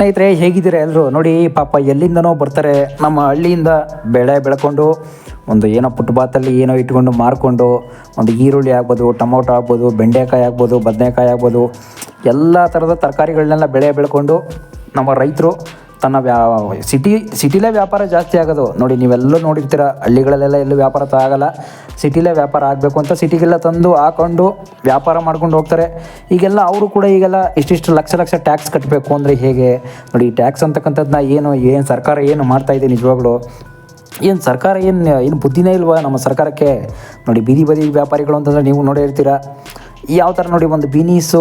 ಸ್ನೇಹಿತರೆ, ಹೇಗಿದ್ದೀರಾ ಎಲ್ಲರೂ? ನೋಡಿ ಪಾಪ ಎಲ್ಲಿಂದನೋ ಬರ್ತಾರೆ, ನಮ್ಮ ಹಳ್ಳಿಯಿಂದ ಬೆಳೆ ಬೆಳ್ಕೊಂಡು ಒಂದು ಏನೋ ಫುಟ್ಪಾತಲ್ಲಿ ಏನೋ ಇಟ್ಕೊಂಡು ಮಾರ್ಕೊಂಡು ಒಂದು ಈರುಳ್ಳಿ ಆಗ್ಬೋದು, ಟೊಮೊಟೊ ಆಗ್ಬೋದು, ಬೆಂಡೆಕಾಯಿ ಆಗ್ಬೋದು, ಬದನೆಕಾಯಿ ಆಗ್ಬೋದು, ಎಲ್ಲ ಥರದ ತರಕಾರಿಗಳನ್ನೆಲ್ಲ ಬೆಳ್ಕೊಂಡು ನಮ್ಮ ರೈತರು ತನ್ನ ಸಿಟಿಲೇ ವ್ಯಾಪಾರ ಜಾಸ್ತಿ ಆಗೋದು. ನೋಡಿ, ನೀವೆಲ್ಲೂ ನೋಡಿರ್ತೀರ, ಹಳ್ಳಿಗಳಲ್ಲೆಲ್ಲ ಎಲ್ಲೂ ವ್ಯಾಪಾರ ಆಗಲ್ಲ. ಸಿಟಿಲೇ ವ್ಯಾಪಾರ ಆಗಬೇಕು ಅಂತ ಸಿಟಿಗೆಲ್ಲ ತಂದು ಹಾಕೊಂಡು ವ್ಯಾಪಾರ ಮಾಡ್ಕೊಂಡು ಹೋಗ್ತಾರೆ. ಈಗೆಲ್ಲ ಅವರು ಕೂಡ ಈಗೆಲ್ಲ ಇಷ್ಟಿಷ್ಟು ಲಕ್ಷ ಟ್ಯಾಕ್ಸ್ ಕಟ್ಟಬೇಕು ಅಂದರೆ ಹೇಗೆ? ನೋಡಿ, ಟ್ಯಾಕ್ಸ್ ಅಂತಕ್ಕಂಥದ್ದನ್ನ ಏನು ಸರ್ಕಾರ ಏನು ಮಾಡ್ತಾಯಿದೆ ನಿಜವಾಗ್ಲೂ? ಏನು ಸರ್ಕಾರ ಏನು ಬುದ್ಧಿನೇ ಇಲ್ವಾ ನಮ್ಮ ಸರ್ಕಾರಕ್ಕೆ? ನೋಡಿ, ಬೀದಿ ಬದಿ ವ್ಯಾಪಾರಿಗಳು ಅಂತಂದರೆ ನೀವು ನೋಡಿರ್ತೀರ ಯಾವ ಥರ. ನೋಡಿ, ಒಂದು ಬೀನೀಸು,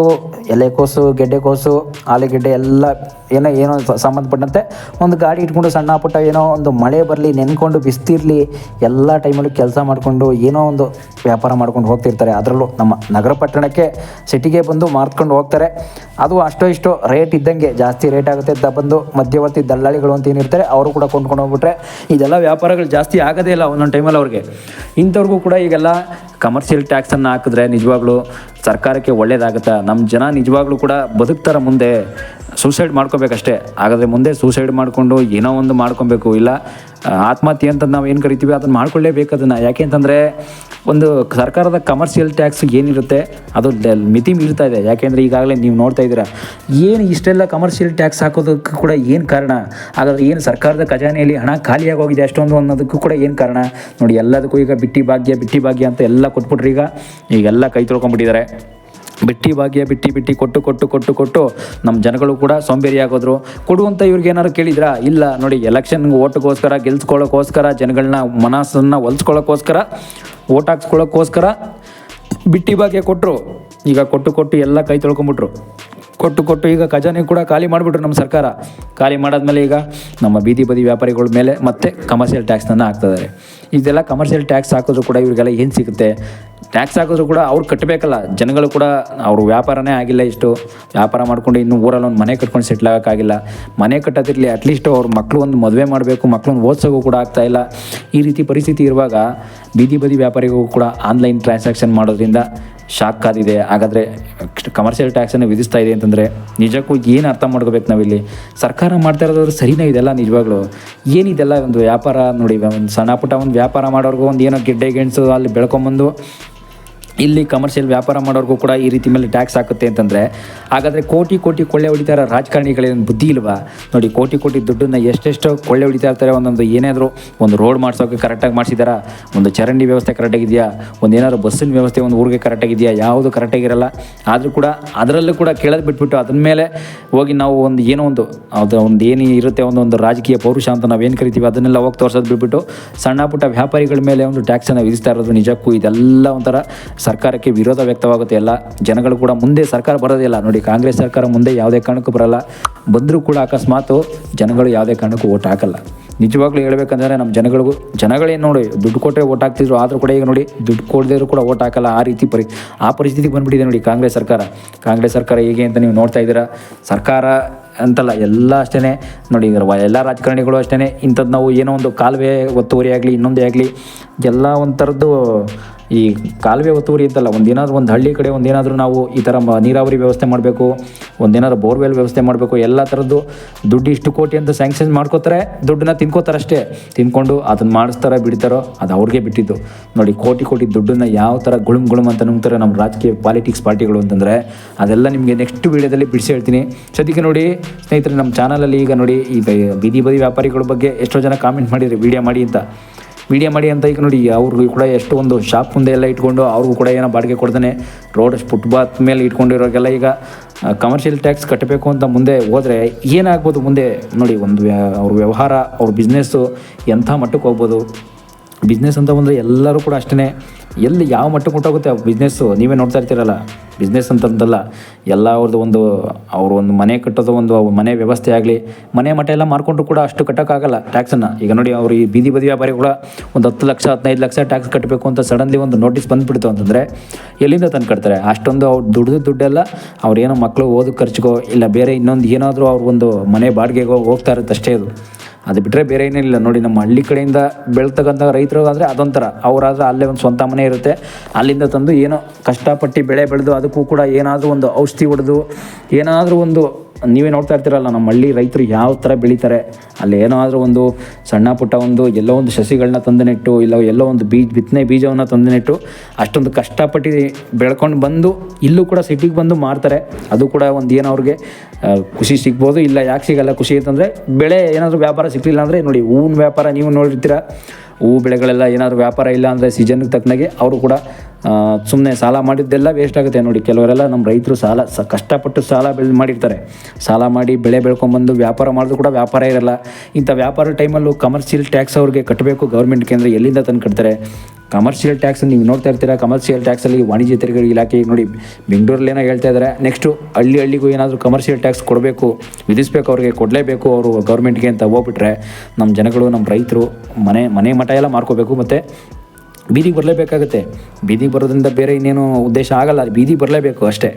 ಎಲೆಕೋಸು, ಗೆಡ್ಡೆಕೋಸು, ಆಲೂಗೆಡ್ಡೆ ಎಲ್ಲ ಏನೋ ಸಂಬಂಧಪಟ್ಟಂತೆ ಒಂದು ಗಾಡಿ ಇಟ್ಕೊಂಡು ಸಣ್ಣ ಪುಟ್ಟ ಏನೋ ಒಂದು ಮಳೆ ಬರಲಿ, ನೆನ್ಕೊಂಡು ಬಿಸ್ತಿರಲಿ, ಎಲ್ಲ ಟೈಮಲ್ಲೂ ಕೆಲಸ ಮಾಡಿಕೊಂಡು ಏನೋ ಒಂದು ವ್ಯಾಪಾರ ಮಾಡ್ಕೊಂಡು ಹೋಗ್ತಿರ್ತಾರೆ. ಅದರಲ್ಲೂ ನಮ್ಮ ನಗರ ಪಟ್ಟಣಕ್ಕೆ ಸಿಟಿಗೆ ಬಂದು ಮಾರ್ಕೊಂಡು ಹೋಗ್ತಾರೆ. ಅದು ಅಷ್ಟೋ ಇಷ್ಟೋ ರೇಟ್ ಇದ್ದಂಗೆ ಜಾಸ್ತಿ ರೇಟ್ ಆಗುತ್ತೆ ಅಂತ ಬಂದು ಮಧ್ಯವರ್ತಿ ದಲ್ಲಾಳಿಗಳು ಅಂತ ಏನಿರ್ತಾರೆ ಅವರು ಕೂಡ ಕೊಂಡ್ಕೊಂಡು ಹೋಗ್ಬಿಟ್ರೆ ಇದೆಲ್ಲ ವ್ಯಾಪಾರಗಳು ಜಾಸ್ತಿ ಆಗೋದೇ ಇಲ್ಲ ಒಂದೊಂದು ಟೈಮಲ್ಲಿ ಅವ್ರಿಗೆ. ಇಂಥವ್ರಿಗೂ ಕೂಡ ಈಗೆಲ್ಲ ಕಮರ್ಷಿಯಲ್ ಟ್ಯಾಕ್ಸನ್ನು ಹಾಕಿದ್ರೆ ನಿಜವಾಗ್ಲೂ ಸರ್ಕಾರಕ್ಕೆ ಒಳ್ಳೇದಾಗುತ್ತಾ? ನಮ್ಮ ಜನ ನಿಜವಾಗ್ಲೂ ಕೂಡ ಬದುಕ್ತಾರೆ. ಮುಂದೆ ಸೂಸೈಡ್ ಮಾಡ್ಕೋಬೇಕಷ್ಟೇ. ಹಾಗಾದರೆ ಮುಂದೆ ಸೂಸೈಡ್ ಮಾಡಿಕೊಂಡು ಏನೋ ಒಂದು ಮಾಡ್ಕೊಬೇಕು, ಇಲ್ಲ ಆತ್ಮಹತ್ಯೆ ಅಂತ ನಾವು ಏನು ಕರಿತೀವಿ ಅದನ್ನು ಮಾಡ್ಕೊಳ್ಳೇಬೇಕು ಅದನ್ನು. ಯಾಕೆ ಅಂತಂದರೆ ಒಂದು ಸರ್ಕಾರದ ಕಮರ್ಷಿಯಲ್ ಟ್ಯಾಕ್ಸ್ ಏನಿರುತ್ತೆ ಅದು ಮಿತಿ ಮೀರ್ತಾ ಇದೆ. ಯಾಕೆಂದರೆ ಈಗಾಗಲೇ ನೀವು ನೋಡ್ತಾ ಇದ್ದೀರಾ, ಏನು ಇಷ್ಟೆಲ್ಲ ಕಮರ್ಷಿಯಲ್ ಟ್ಯಾಕ್ಸ್ ಹಾಕೋದಕ್ಕೂ ಕೂಡ ಏನು ಕಾರಣ? ಹಾಗಾದರೆ ಏನು ಸರ್ಕಾರದ ಖಜಾನೆಯಲ್ಲಿ ಹಣ ಖಾಲಿಯಾಗಿ ಹೋಗಿದೆ ಅಷ್ಟೊಂದು ಅನ್ನೋದಕ್ಕೂ ಕೂಡ ಏನು ಕಾರಣ? ನೋಡಿ, ಎಲ್ಲದಕ್ಕೂ ಈಗ ಬಿಟ್ಟಿ ಭಾಗ್ಯ ಅಂತ ಎಲ್ಲ ಕೊಟ್ಬಿಟ್ರು. ಈಗೆಲ್ಲ ಕೈ ತೊಳ್ಕೊಂಡ್ಬಿಟ್ಟಿದ್ದಾರೆ. ಬಿಟ್ಟಿ ಭಾಗ್ಯ ಬಿಟ್ಟಿ ಕೊಟ್ಟು ನಮ್ಮ ಜನಗಳು ಕೂಡ ಸೋಂಬೇರಿ ಆಗೋದ್ರು. ಕೊಡುವಂಥ ಇವ್ರಿಗೆ ಏನಾದ್ರು ಕೇಳಿದ್ರಾ? ಇಲ್ಲ. ನೋಡಿ, ಎಲೆಕ್ಷನ್ಗೆ ಓಟ್ಗೋಸ್ಕರ ಗೆಲ್ಸ್ಕೊಳ್ಳೋಕ್ಕೋಸ್ಕರ, ಜನಗಳನ್ನ ಮನಸ್ಸನ್ನು ಹೊಲ್ಸ್ಕೊಳ್ಳೋಕ್ಕೋಸ್ಕರ, ಓಟ್ ಹಾಕ್ಸ್ಕೊಳ್ಳೋಕ್ಕೋಸ್ಕರ ಬಿಟ್ಟಿ ಭಾಗ್ಯ ಕೊಟ್ಟರು. ಈಗ ಕೊಟ್ಟು ಎಲ್ಲ ಕೈ ತೊಳ್ಕೊಂಬಿಟ್ರು. ಕೊಟ್ಟು ಈಗ ಖಜಾನೆ ಕೂಡ ಖಾಲಿ ಮಾಡಿಬಿಟ್ರು ನಮ್ಮ ಸರ್ಕಾರ. ಖಾಲಿ ಮಾಡಾದ್ಮೇಲೆ ಈಗ ನಮ್ಮ ಬೀದಿ ಬದಿ ವ್ಯಾಪಾರಿಗಳ ಮೇಲೆ ಮತ್ತೆ ಕಮರ್ಷಿಯಲ್ ಟ್ಯಾಕ್ಸನ್ನು ಹಾಕ್ತಿದ್ದಾರೆ. ಇದೆಲ್ಲ ಕಮರ್ಷಿಯಲ್ ಟ್ಯಾಕ್ಸ್ ಹಾಕಿದ್ರು ಕೂಡ ಇವರಿಗೆಲ್ಲ ಏನು ಸಿಗುತ್ತೆ? ಟ್ಯಾಕ್ಸ್ ಹಾಕಿದ್ರು ಕೂಡ ಅವ್ರು ಕಟ್ಟಬೇಕಲ್ಲ. ಜನಗಳು ಕೂಡ ಅವ್ರ ವ್ಯಾಪಾರನೇ ಆಗಿಲ್ಲ, ಇಷ್ಟು ವ್ಯಾಪಾರ ಮಾಡ್ಕೊಂಡು ಇನ್ನೂ ಊರಲ್ಲಿ ಒಂದು ಮನೆ ಕಟ್ಕೊಂಡು ಸೆಟ್ಲ್ ಆಗೋಕ್ಕಾಗಿಲ್ಲ. ಮನೆ ಕಟ್ಟೋದಿರಲಿ, ಅಟ್ಲೀಸ್ಟು ಅವ್ರ ಮಕ್ಕಳು ಒಂದು ಮದುವೆ ಮಾಡಬೇಕು, ಮಕ್ಕಳನ್ನ ಓದಿಸೋಕ್ಕೂ ಕೂಡ ಆಗ್ತಾಯಿಲ್ಲ. ಈ ರೀತಿ ಪರಿಸ್ಥಿತಿ ಇರುವಾಗ ಬೀದಿ ಬದಿ ವ್ಯಾಪಾರಿಗೂ ಕೂಡ ಆನ್ಲೈನ್ ಟ್ರಾನ್ಸಾಕ್ಷನ್ ಮಾಡೋದ್ರಿಂದ ಶಾಕ್ ಆದಿದೆ. ಹಾಗಾದರೆ ಕಮರ್ಷಿಯಲ್ ಟ್ಯಾಕ್ಸನ್ನು ವಿಧಿಸ್ತಾ ಇದೆ ಅಂತಂದರೆ ನಿಜಕ್ಕೂ ಏನು ಅರ್ಥ ಮಾಡ್ಕೋಬೇಕು ನಾವಿಲ್ಲಿ? ಸರ್ಕಾರ ಮಾಡ್ತಾ ಇರೋದಾದ್ರೆ ಸರಿನೇ ಇದೆಲ್ಲ ನಿಜವಾಗ್ಲೂ? ಏನಿದೆಲ್ಲ ಒಂದು ವ್ಯಾಪಾರ? ನೋಡಿ, ಒಂದು ಸಣ್ಣ ಪುಟ್ಟ ಒಂದು ವ್ಯಾಪಾರ ಮಾಡೋರ್ಗೂ ಒಂದು ಏನೋ ಗೆಡ್ಡೆ ಗೆಣಸು ಅಲ್ಲಿ ಬೆಳ್ಕೊಂಬಂದು ಇಲ್ಲಿ ಕಮರ್ಷಿಯಲ್ ವ್ಯಾಪಾರ ಮಾಡೋರ್ಗೂ ಕೂಡ ಈ ರೀತಿ ಮೇಲೆ ಟ್ಯಾಕ್ಸ್ ಹಾಕುತ್ತೆ ಅಂತಂದರೆ ಹಾಗಾದರೆ ಕೋಟಿ ಕೊಳ್ಳೆ ಹೊಡಿತಾ ಇರೋ ರಾಜಕಾರಣಿಗಳೇನು ಬುದ್ಧಿ ಇಲ್ವಾ? ನೋಡಿ, ಕೋಟಿ ದುಡ್ಡನ್ನು ಎಷ್ಟೆಷ್ಟು ಕೊಳ್ಳೆ ಹೊಡಿತಾ ಇರ್ತಾರೆ. ಒಂದೊಂದು ಏನಾದರೂ ಒಂದು ರೋಡ್ ಮಾಡಿಸೋಕೆ ಕರೆಕ್ಟಾಗಿ ಮಾಡಿಸಿದಾರಾ? ಒಂದು ಚರಂಡಿ ವ್ಯವಸ್ಥೆ ಕರೆಕ್ಟಾಗಿದೆಯಾ? ಒಂದು ಏನಾದ್ರು ಬಸ್ಸಿನ ವ್ಯವಸ್ಥೆ ಒಂದು ಊರಿಗೆ ಕರೆಕ್ಟಾಗಿದೆಯಾ? ಯಾವುದು ಕರೆಕ್ಟಾಗಿರಲ್ಲ. ಆದರೂ ಕೂಡ ಅದರಲ್ಲೂ ಕೂಡ ಕೇಳೋದು ಬಿಟ್ಬಿಟ್ಟು ಅದ್ರ ಮೇಲೆ ಹೋಗಿ ನಾವು ಒಂದು ಏನೋ ಒಂದು ಏನು ಇರುತ್ತೆ ಒಂದೊಂದು ರಾಜಕೀಯ ಪೌರುಷ ಅಂತ ನಾವೇನು ಕರಿತೀವಿ ಅದನ್ನೆಲ್ಲ ಹೋಗಿ ತೋರಿಸೋದು ಬಿಟ್ಬಿಟ್ಟು ಸಣ್ಣ ಪುಟ್ಟ ವ್ಯಾಪಾರಿಗಳ ಮೇಲೆ ಒಂದು ಟ್ಯಾಕ್ಸನ್ನು ವಿಧಿಸ್ತಾ ಇರೋದು ನಿಜಕ್ಕೂ ಇದೆಲ್ಲ ಒಂಥರ ಸರ್ಕಾರಕ್ಕೆ ವಿರೋಧ ವ್ಯಕ್ತವಾಗುತ್ತೆ. ಎಲ್ಲ ಜನಗಳು ಕೂಡ ಮುಂದೆ ಸರ್ಕಾರ ಬರೋದಿಲ್ಲ. ನೋಡಿ, ಕಾಂಗ್ರೆಸ್ ಸರ್ಕಾರ ಮುಂದೆ ಯಾವುದೇ ಕಾರಣಕ್ಕೂ ಬರಲ್ಲ. ಬಂದರೂ ಕೂಡ ಅಕಸ್ಮಾತು ಜನಗಳು ಯಾವುದೇ ಕಾರಣಕ್ಕೂ ಓಟ್ ಹಾಕಲ್ಲ. ನಿಜವಾಗ್ಲೂ ಹೇಳ್ಬೇಕಂದ್ರೆ ನಮ್ಮ ಜನಗಳೇನು ನೋಡಿ, ದುಡ್ಡು ಕೊಟ್ಟರೆ ಓಟ್ ಹಾಕ್ತಿದ್ರು. ಆದರೂ ಕೂಡ ಈಗ ನೋಡಿ, ದುಡ್ಡು ಕೊಡದಿದ್ರು ಕೂಡ ಓಟ್ ಹಾಕಲ್ಲ. ಆ ರೀತಿ ಪರಿಸ್ಥಿತಿಗೆ ಬಂದುಬಿಟ್ಟಿದೆ ನೋಡಿ ಕಾಂಗ್ರೆಸ್ ಸರ್ಕಾರ ಹೇಗೆ ಅಂತ ನೀವು ನೋಡ್ತಾ ಇದ್ದೀರಾ. ಸರ್ಕಾರ ಅಂತಲ್ಲ, ಎಲ್ಲ ಅಷ್ಟೇ ನೋಡಿ, ಎಲ್ಲ ರಾಜಕಾರಣಿಗಳು ಅಷ್ಟೇ. ಇಂಥದ್ದು ನಾವು ಏನೋ ಒಂದು ಕಾಲುವೆ ಒತ್ತುವರಿ ಆಗಲಿ, ಇನ್ನೊಂದೇ ಆಗಲಿ, ಎಲ್ಲ ಒಂಥರದ್ದು ಈ ಕಾಲುವೆ ಒತ್ತುವರಿ ಅಂತಲ್ಲ, ಒಂದು ಹಳ್ಳಿ ಕಡೆ ಒಂದೇನಾದರೂ ನಾವು ಈ ಥರ ನೀರಾವರಿ ವ್ಯವಸ್ಥೆ ಮಾಡಬೇಕು, ಒಂದೇನಾದ್ರು ಬೋರ್ವೆಲ್ ವ್ಯವಸ್ಥೆ ಮಾಡಬೇಕು, ಎಲ್ಲ ಥರದ್ದು ದುಡ್ಡು ಇಷ್ಟು ಕೋಟಿ ಅಂತ ಸ್ಯಾಂಕ್ಷನ್ ಮಾಡ್ಕೋತಾರೆ. ದುಡ್ಡನ್ನ ತಿನ್ಕೋತಾರೆ ಅಷ್ಟೇ. ತಿನ್ಕೊಂಡು ಅದನ್ನು ಮಾಡಿಸ್ತಾರೋ ಬಿಡ್ತಾರೋ ಅದು ಅವ್ರಿಗೆ ಬಿಟ್ಟಿದ್ದು. ನೋಡಿ, ಕೋಟಿ ದುಡ್ಡನ್ನು ಯಾವ ಥರ ಗುಳುಮ್ ಅಂತ ನುಂಗ್ತಾರೆ ನಮ್ಮ ರಾಜಕೀಯ ಪಾಲಿಟಿಕ್ಸ್ ಪಾರ್ಟಿಗಳು ಅಂತಂದರೆ ಅದೆಲ್ಲ ನಿಮಗೆ ನೆಕ್ಸ್ಟ್ ವೀಡಿಯೋದಲ್ಲಿ ಬಿಡಿಸಿ ಹೇಳ್ತೀನಿ. ಸದ್ಯಕ್ಕೆ ನೋಡಿ ಸ್ನೇಹಿತರೆ, ನಮ್ಮ ಚಾನಲಲ್ಲಿ ಈಗ ನೋಡಿ, ಈಗ ಬೀದಿ ಬದಿ ವ್ಯಾಪಾರಿಗಳ ಬಗ್ಗೆ ಎಷ್ಟೋ ಜನ ಕಾಮೆಂಟ್ ಮಾಡಿರಿ ವಿಡಿಯೋ ಮಾಡಿ ಅಂತ. ಈಗ ನೋಡಿ, ಅವ್ರಿಗೂ ಕೂಡ ಎಷ್ಟು ಒಂದು ಶಾಪ್ ಮುಂದೆ ಎಲ್ಲ ಇಟ್ಕೊಂಡು ಅವ್ರಿಗೂ ಕೂಡ ಏನೋ ಬಾಡಿಗೆ ಕೊಡ್ತಾನೆ, ರೋಡ್ ಫುಟ್ಪಾತ್ ಮೇಲೆ ಇಟ್ಕೊಂಡಿರೋರಿಗೆಲ್ಲ ಈಗ ಕಮರ್ಷಿಯಲ್ ಟ್ಯಾಕ್ಸ್ ಕಟ್ಟಬೇಕು ಅಂತ ಮುಂದೆ ಹೋದರೆ ಏನಾಗ್ಬೋದು ಮುಂದೆ? ನೋಡಿ, ಅವ್ರ ವ್ಯವಹಾರ, ಅವ್ರ ಬಿಸ್ನೆಸ್ಸು ಎಂಥ ಮಟ್ಟಕ್ಕೆ ಹೋಗ್ಬೋದು. ಬಿಸ್ನೆಸ್ ಅಂತ ಬಂದರೆ ಎಲ್ಲರೂ ಕೂಡ ಅಷ್ಟೇ, ಎಲ್ಲಿ ಯಾವ ಮಟ್ಟಕ್ಕೆ ಹೊಂಟೋಗುತ್ತೆ ಆ ಬಿಸ್ನೆಸ್ಸು ನೀವೇ ನೋಡ್ತಾ ಇರ್ತೀರಲ್ಲ. ಬಿಸ್ನೆಸ್ ಅಂತಂದಲ್ಲ, ಎಲ್ಲ ಅವ್ರು ಒಂದು ಮನೆ ಕಟ್ಟೋದು, ಒಂದು ಮನೆ ವ್ಯವಸ್ಥೆ ಆಗಲಿ, ಮನೆ ಮಠ ಎಲ್ಲ ಮಾರ್ಕೊಂಡ್ರು ಕೂಡ ಅಷ್ಟು ಕಟ್ಟೋಕ್ಕಾಗಲ್ಲ ಟ್ಯಾಕ್ಸನ್ನು. ಈಗ ನೋಡಿ, ಅವ್ರು ಈ ಬೀದಿ ಬದಿ ವ್ಯಾಪಾರಿ ಕೂಡ ಒಂದು 10 ಲಕ್ಷ 15 ಲಕ್ಷ ಟ್ಯಾಕ್ಸ್ ಕಟ್ಟಬೇಕು ಅಂತ ಸಡನ್ಲಿ ಒಂದು ನೋಟಿಸ್ ಬಂದುಬಿಡ್ತು ಅಂತಂದರೆ ಎಲ್ಲಿಂದ ತಂದು ಕಟ್ತಾರೆ? ಅಷ್ಟೊಂದು ಅವ್ರು ದುಡ್ಡೆಲ್ಲ ಅವ್ರೇನೋ ಮಕ್ಕಳು ಓದೋ ಖರ್ಚಿಗೋ ಇಲ್ಲ ಬೇರೆ ಇನ್ನೊಂದು ಏನಾದರೂ ಅವ್ರು ಒಂದು ಮನೆ ಬಾಡಿಗೆಗೋ ಹೋಗ್ತಾ ಇರುತ್ತೆ ಅಷ್ಟೇ. ಅದು ಬಿಟ್ಟರೆ ಬೇರೆ ಏನಿಲ್ಲ. ನೋಡಿ, ನಮ್ಮ ಹಳ್ಳಿ ಕಡೆಯಿಂದ ಬೆಳ್ತಕ್ಕಂಥ ರೈತರು ಆದರೆ ಅದೊಂಥರ, ಅವರಾದ್ರೆ ಅಲ್ಲೇ ಒಂದು ಸ್ವಂತ ಮನೆ ಇರುತ್ತೆ, ಅಲ್ಲಿಂದ ತಂದು ಏನೋ ಕಷ್ಟಪಟ್ಟು ಬೆಳೆ ಬೆಳೆದು ಅದಕ್ಕೂ ಕೂಡ ಏನಾದರೂ ಒಂದು ಔಷಧಿ ಹೊಡೆದು ಏನಾದರೂ ಒಂದು ನೀವೇ ನೋಡ್ತಾ ಇರ್ತೀರಲ್ಲ ನಮ್ಮ ಹಳ್ಳಿ ರೈತರು ಯಾವ ಥರ ಬೆಳೀತಾರೆ. ಅಲ್ಲಿ ಏನಾದರೂ ಒಂದು ಸಣ್ಣ ಪುಟ್ಟ ಒಂದು ಎಲ್ಲೋ ಒಂದು ಸಸಿಗಳನ್ನ ತಂದು ನೆಟ್ಟು, ಇಲ್ಲ ಎಲ್ಲೋ ಒಂದು ಬಿತ್ತನೆ ಬೀಜವನ್ನು ತಂದು ನೆಟ್ಟು ಅಷ್ಟೊಂದು ಕಷ್ಟಪಟ್ಟು ಬೆಳ್ಕೊಂಡು ಬಂದು ಇಲ್ಲೂ ಕೂಡ ಸಿಟಿಗೆ ಬಂದು ಮಾರ್ತಾರೆ. ಅದು ಕೂಡ ಒಂದು ಏನೋ ಅವ್ರಿಗೆ ಖುಷಿ ಸಿಗ್ಬೋದು. ಇಲ್ಲ ಯಾಕೆ ಸಿಗಲ್ಲ ಖುಷಿ ಅಂತಂದರೆ, ಬೆಳೆ ಏನಾದರೂ ವ್ಯಾಪಾರ ಸಿಗಲಿಲ್ಲ ಅಂದರೆ ನೋಡಿ, ಹೂವಿನ ವ್ಯಾಪಾರ ನೀವು ನೋಡಿರ್ತೀರ, ಹೂವು ಬೆಳೆಗಳೆಲ್ಲ ಏನಾದರೂ ವ್ಯಾಪಾರ ಇಲ್ಲ ಅಂದರೆ ಸೀಸನ್ಗೆ ತಕ್ಕನಾಗೆ ಅವರು ಕೂಡ ಸುಮ್ಮನೆ ಸಾಲ ಮಾಡಿದ್ದೆಲ್ಲ ವೇಸ್ಟ್ ಆಗುತ್ತೆ. ನೋಡಿ ಕೆಲವರೆಲ್ಲ ನಮ್ಮ ರೈತರು ಕಷ್ಟಪಟ್ಟು ಸಾಲ ಮಾಡಿರ್ತಾರೆ. ಸಾಲ ಮಾಡಿ ಬೆಳೆ ಬೆಳ್ಕೊಂಬಂದು ವ್ಯಾಪಾರ ಮಾಡಿದ್ರು ಕೂಡ ವ್ಯಾಪಾರ ಇರಲ್ಲ. ಇಂಥ ವ್ಯಾಪಾರ ಟೈಮಲ್ಲೂ ಕಮರ್ಷಿಯಲ್ ಟ್ಯಾಕ್ಸ್ ಅವ್ರಿಗೆ ಕಟ್ಟಬೇಕು ಗೌರ್ಮೆಂಟ್ಗೆ, ಅಂದರೆ ಎಲ್ಲಿಂದ ತಂದು ಕಟ್ತಾರೆ? ಕಮರ್ಷಿಯಲ್ ಟ್ಯಾಕ್ಸ್ ನೀವು ನೋಡ್ತಾ ಇರ್ತೀರಾ. ಕಮರ್ಷಿಯಲ್ ಟ್ಯಾಕ್ಸಲ್ಲಿ ವಾಣಿಜ್ಯ ತೆರಿಗೆ ಇಲಾಖೆ ನೋಡಿ ಬೆಂಗಳೂರಲ್ಲಿ ಏನೋ ಹೇಳ್ತಾ ಇದ್ದಾರೆ, ನೆಕ್ಸ್ಟು ಹಳ್ಳಿಗೂ ಏನಾದರೂ ಕಮರ್ಷಿಯಲ್ ಟ್ಯಾಕ್ಸ್ ಕೊಡಬೇಕು, ವಿಧಿಸ್ಬೇಕು, ಅವ್ರಿಗೆ ಕೊಡಲೇಬೇಕು ಅವರು ಗೌರ್ಮೆಂಟ್ಗೆ ಅಂತ ಹೋಗ್ಬಿಟ್ರೆ ನಮ್ಮ ಜನಗಳು, ನಮ್ಮ ರೈತರು ಮನೆ ಮಠ ಎಲ್ಲ ಮಾರ್ಕೋಬೇಕು, ಮತ್ತು ಬೀದಿಗೆ ಬರಲೇಬೇಕಾಗುತ್ತೆ. ಬೀದಿಗೆ ಬರೋದ್ರಿಂದ ಬೇರೆ ಇನ್ನೇನು ಉದ್ದೇಶ ಆಗಲ್ಲ, ಬೀದಿಗೆ ಬರಲೇಬೇಕು ಅಷ್ಟೇ.